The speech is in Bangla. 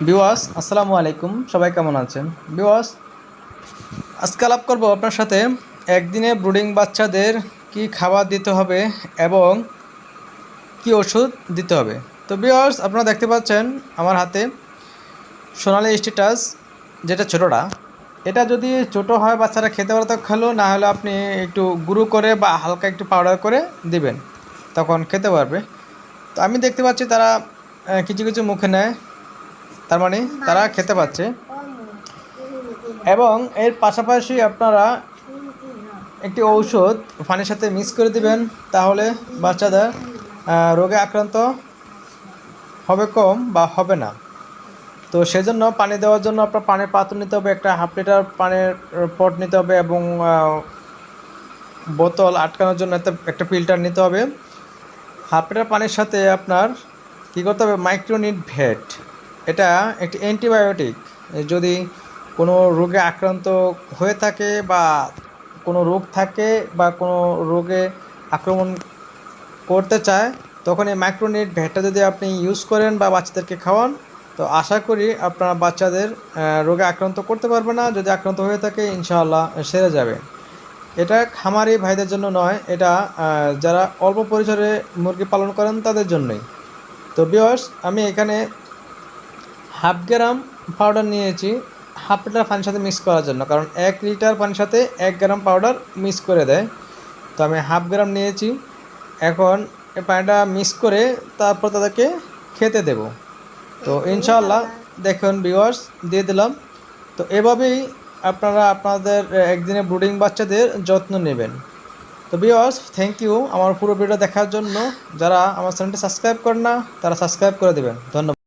ভিউয়ার্স আসসালামু আলাইকুম, সবাই কেমন আছেন? ভিউয়ার্স আজকে আলাপ করব আপনার সাথে একদিনে ব্রুডিং বাচ্চাদের কি খাবার দিতে হবে এবং কি ওষুধ দিতে হবে। তো ভিউয়ার্স আপনারা দেখতে পাচ্ছেন আমার হাতে সোনালি স্ট্যাটাস, যেটা ছোটোটা। এটা যদি ছোটো হয় বাচ্চারা খেতে পারে তো খেলো, না হলে আপনি একটু গুঁড়ো করে বা হালকা একটু পাউডার করে দিবেন, তখন খেতে পারবে। তো আমি দেখতে পাচ্ছি তারা কিছু কিছু মুখে নেয়, তার মানে তারা খেতে পাচ্ছে। এবং এর পাশাপাশি আপনারা একটি ঔষধ পানির সাথে মিক্স করে দিবেন, তাহলে বাচ্চাদের রোগে আক্রান্ত হবে কম বা হবে না। তো সেজন্য পানি দেওয়ার জন্য আপনার পানির পাত্র নিতে হবে, একটা 1/2 লিটার পানির পট নিতে হবে এবং বোতল আটকানোর জন্য একটা ফিল্টার নিতে হবে। 1/2 লিটার পানির সাথে আপনার কী করতে হবে, মাইক্রোনিট ভেট, এটা একটি অ্যান্টিবায়োটিক। যদি কোনো রোগে আক্রান্ত হয়ে থাকে বা কোনো রোগ থাকে বা কোনো রোগে আক্রমণ করতে চায়, তখন এই মাইক্রোনিট ভেটটা যদি আপনি ইউজ করেন বা বাচ্চাদেরকে খাওয়ান, তো আশা করি আপনার বাচ্চাদের রোগে আক্রান্ত করতে পারবে না। যদি আক্রান্ত হয়ে থাকে ইনশাআল্লাহ সেরে যাবে। এটা খামারি ভাইদের জন্য নয়, এটা যারা অল্প পরিসরে মুরগি পালন করেন তাদের জন্যই। তো ভিউয়ার্স আমি এখানে 1/2 গ্রাম পাউডার নিয়েছি 1/2 লিটার পানির সাথে মিক্স করার জন্য, কারণ 1 লিটার পানির সাথে 1 গ্রাম পাউডার মিক্স করে দেয়। তো আমি 1/2 গ্রাম নিয়েছি। এখন এই পানিটা মিক্স করে তারপর তাদেরকে খেতে দেব। তো ইনশাআল্লাহ দেখুন ভিউয়ার্স দিয়ে দিলাম। তো এভাবেই আপনারা আপনাদের একদিনে ব্রুডিং বাচ্চাদের যত্ন নেবেন। তো ভিউয়ার্স থ্যাংক ইউ আমার পুরো ভিডিও দেখার জন্য। যারা আমার চ্যানেলটি সাবস্ক্রাইব করেন না তারা সাবস্ক্রাইব করে দেবেন। ধন্যবাদ।